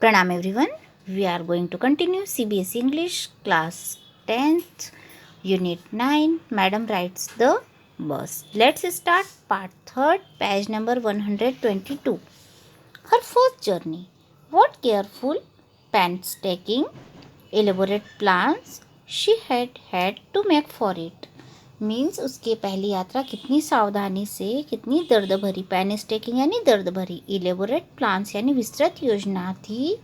Pranam everyone. We are going to continue CBSE English class 10th unit 9. Madam rides the bus. Let's start part 3rd, page number 122. Her first journey. What careful painstaking elaborate plans she had to make for it. Means उसकी पहली यात्रा कितनी सावधानी से, कितनी दर्द भरी, पैनिस्टेकिंग यानी दर्द भरी, इलेबोरेट प्लान्स यानी विस्तृत योजना थी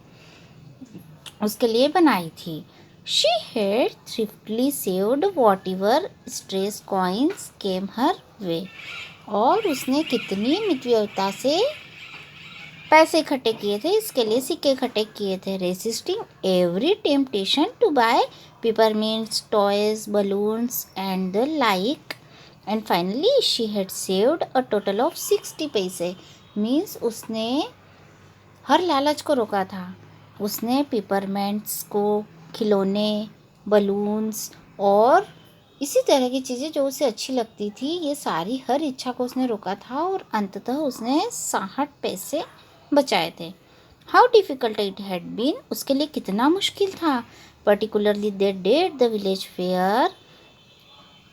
उसके लिए बनाई थी. She had thriftily saved whatever stray coins came her way. और उसने कितनी मितव्ययता से पैसे इकट्ठे किए थे, इसके लिए सिक्के इकट्ठे किए थे. Resisting every temptation to buy peppermints, toys, balloons and the like. And finally she had saved a total of 60 पैसे. मीन्स उसने हर लालच को रोका था. उसने पेपरमेंट्स को, खिलौने, बलून्स और इसी तरह की चीज़ें जो उसे अच्छी लगती थी, ये सारी हर इच्छा को उसने रोका था और अंततः उसने 60 पैसे बचाए थे. How difficult it had been. उसके लिए कितना मुश्किल था. Particularly that day at the village fair.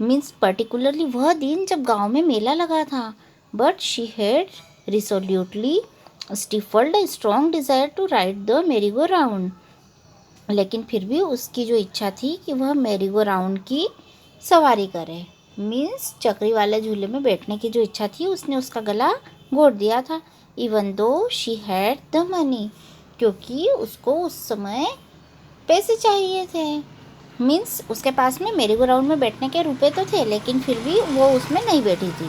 Means particularly वह दिन जब गांव में मेला लगा था. But she had resolutely stifled a strong desire to ride the merry go round. लेकिन फिर भी उसकी जो इच्छा थी कि वह मेरी गो राउंड की सवारी करे. मीन्स चक्री वाले झूले में बैठने की जो इच्छा थी, उसने उसका गला घोट दिया था. Even though she had the money. क्योंकि उसको उस समय पैसे चाहिए थे. मीन्स उसके पास में मेरी गो राउंड में बैठने के रुपए तो थे, लेकिन फिर भी वो उसमें नहीं बैठी थी.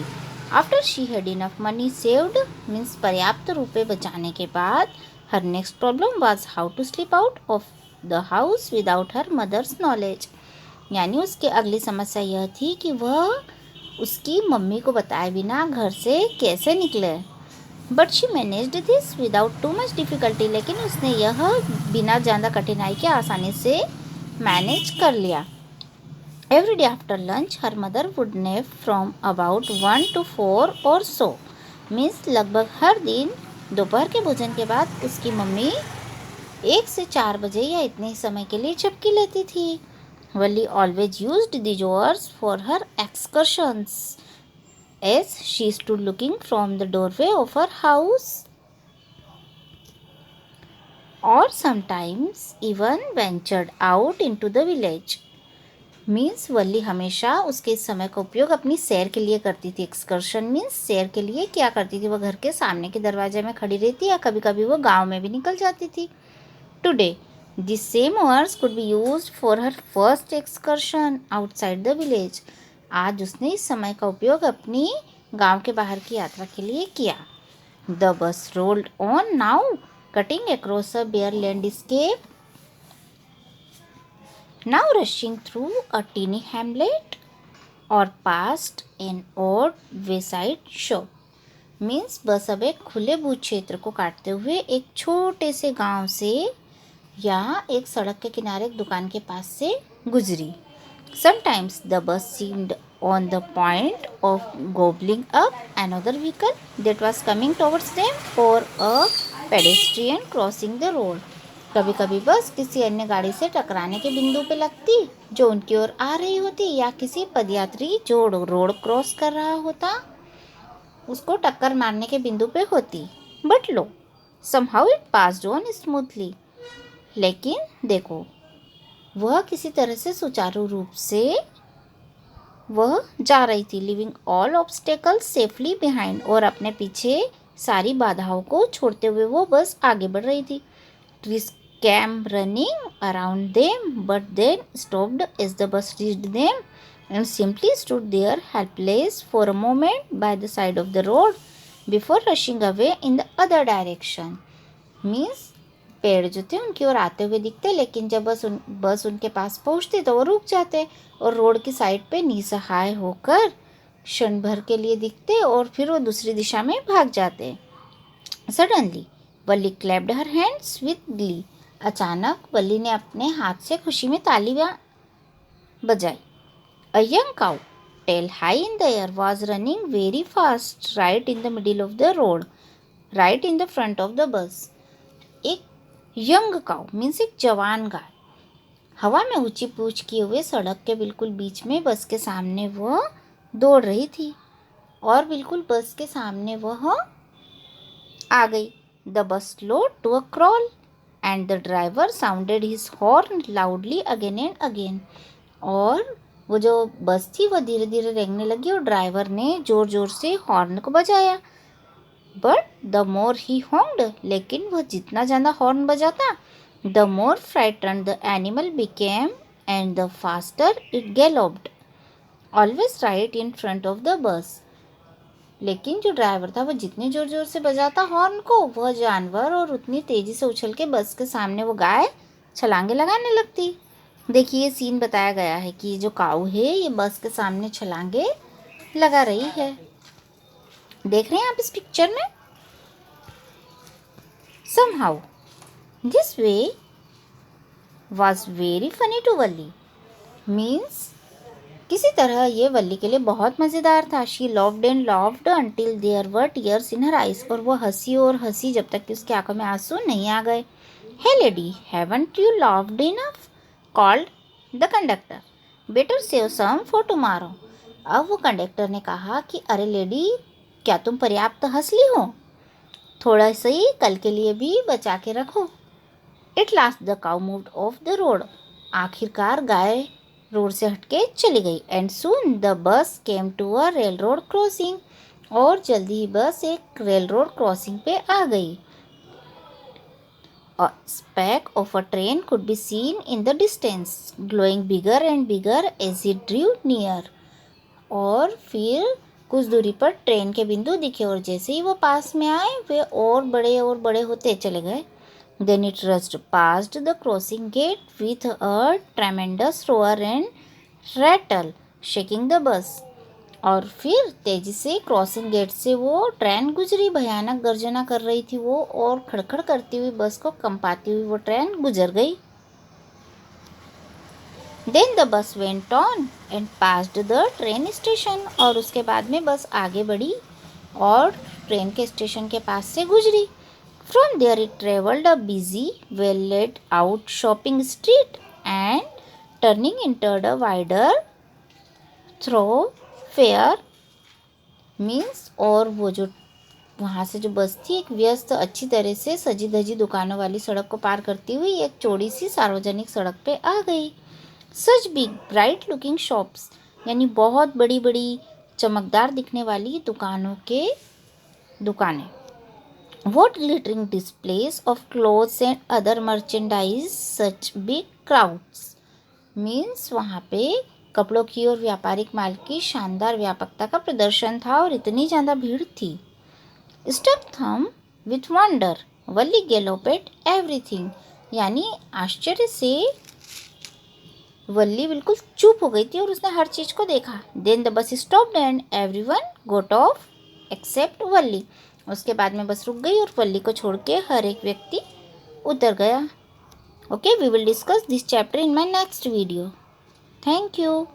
After she had enough money saved. Means पर्याप्त रुपए बचाने के बाद her next problem was how to sleep out of the house without her mother's knowledge. यानी उसकी अगली समस्या यह थी कि वह उसकी मम्मी को बताए बिना घर से कैसे निकले. But she managed this without too much difficulty. लेकिन उसने यह बिना ज़्यादा कठिनाई के आसानी से मैनेज कर लिया. Every day after lunch her mother would nap from about 1 to 4 और सो. मीन्स लगभग हर दिन दोपहर के भोजन के बाद उसकी मम्मी 1 से 4 बजे या इतने ही समय के लिए झपकी लेती थी. Valli always used these hours for her excursions as she stood looking from the doorway of her house, or sometimes even ventured out into the village. Means Valli हमेशा उसके इस समय का उपयोग अपनी सैर के लिए करती थी. एक्सकर्शन मीन्स सैर के लिए क्या करती थी, वह घर के सामने के दरवाजे में खड़ी रहती या कभी कभी वो गांव में भी निकल जाती थी. Today this same hours could be used for her first excursion outside the village. आज उसने इस समय का उपयोग अपनी गांव के बाहर की यात्रा के लिए किया. The bus rolled on now cutting across a bare landscape, now rushing through a tiny hamlet or past an odd wayside shop. Means bus अब एक खुले भू क्षेत्र को काटते हुए एक छोटे से गांव से या एक सड़क के किनारे एक दुकान के पास से गुजरी. Sometimes the bus seemed on the point of gobbling up another vehicle that was coming towards them or a pedestrian crossing the road. कभी कभी बस किसी अन्य गाड़ी से टकराने के बिंदु पे लगती जो उनकी ओर आ रही होती, या किसी पदयात्री जो रोड क्रॉस कर रहा होता उसको टक्कर मारने के बिंदु पे होती. But low, somehow it passed on smoothly. लेकिन देखो, वह किसी तरह से सुचारू रूप से वह जा रही थी. Living all obstacles safely behind. और अपने पीछे सारी बाधाओं को छोड़ते हुए वो बस आगे बढ़ रही थी. Trees came running around them but then stopped as the bus reached them and simply stood there helpless for a moment by the side of the road before rushing away in the other direction. Means पेड़ जो थे उनकी ओर आते हुए दिखते, लेकिन जब बस उनके पास पहुंचती तो वो रुक जाते और रोड की साइड पे निसहाय होकर क्षण भर के लिए दिखते और फिर वो दूसरी दिशा में भाग जाते. Suddenly Valli clapped her hands with Glee. अचानक वल्ली ने अपने हाथ से खुशी में ताली बजाई. A young cow tail high in the air was running very fast right in the middle of the road, right in the front of the bus. एक यंग काउ मीन्स एक जवान गाय हवा में ऊंची पूंछ किए हुए सड़क के बिल्कुल बीच में बस के सामने वह दौड़ रही थी और बिल्कुल बस के सामने वह आ गई। The bus slow to a crawl and the driver sounded his horn loudly again and again. और वो जो बस थी वह धीरे धीरे रेंगने लगी और ड्राइवर ने जोर जोर से हॉर्न को बजाया। But the more he horned, लेकिन वह जितना ज़्यादा हॉर्न बजाता the more frightened the animal became and the faster it galloped always right in front of the bus. लेकिन जो ड्राइवर था वह जितने जोर जोर से बजाता हॉर्न को वह जानवर और उतनी तेज़ी से उछल के बस के सामने वो गाय छलांगे लगाने लगती। देखिए ये सीन बताया गया है कि जो काऊ है ये बस के सामने छलांगे लगा रही है। देख रहे हैं आप इस पिक्चर में। Somehow this way was very funny to Valli means किसी तरह ये वल्ली के लिए बहुत मज़ेदार था। She loved and loved until there were tears in her eyes, और वो हंसी और हंसी जब तक कि उसकी आंखों में आंसू नहीं आ गए। Hey lady, haven't you laughed enough? called the conductor. Better save some for tomorrow. अब वो कंडक्टर ने कहा कि अरे लेडी, क्या तुम पर्याप्त हंस ली हो? थोड़ा सही कल के लिए भी बचा के रखो। At last the cow moved off the road. आखिरकार गाय रोड से हटके चली गई। And soon the bus came to a railroad crossing. और जल्दी ही बस एक रेल रोड क्रॉसिंग पे आ गई। A speck of a train could be seen in the distance, glowing bigger and bigger as it drew near. और फिर कुछ दूरी पर ट्रेन के बिंदु दिखे और जैसे ही वो पास में आए वे और बड़े होते चले गए। Then it rushed past the crossing gate with a tremendous roar and rattle, shaking the bus. और फिर तेजी से क्रॉसिंग गेट से वो ट्रेन गुजरी। भयानक गर्जना कर रही थी वो और खड़खड़ करती हुई बस को कंपाती हुई वो ट्रेन गुजर गई। Then the bus went on and passed the train station. और उसके बाद में बस आगे बढ़ी और ट्रेन के स्टेशन के पास से गुजरी। From there it travelled a busy, well laid out shopping street and turning entered a wider thoroughfare means। और वो जो वहाँ से जो बस थी एक व्यस्त अच्छी तरह से सजी धजी दुकानों वाली सड़क को पार करती हुई एक चौड़ी सी सार्वजनिक सड़क पे आ गई। Such big bright looking shops, यानी बहुत बड़ी बड़ी चमकदार दिखने वाली दुकानें। What glittering displays of clothes and other merchandise, such big crowds means वहाँ पे कपड़ों की और व्यापारिक माल की शानदार व्यापकता का प्रदर्शन था और इतनी ज़्यादा भीड़ थी। Stuck thumb with wonder, Valli galloped everything, यानी आश्चर्य से वल्ली बिल्कुल चुप हो गई थी और उसने हर चीज़ को देखा। Then the bus stopped and everyone got off except वल्ली। उसके बाद में बस रुक गई और वल्ली को छोड़ के हर एक व्यक्ति उतर गया। Okay, we will discuss this chapter in my next video. Thank you.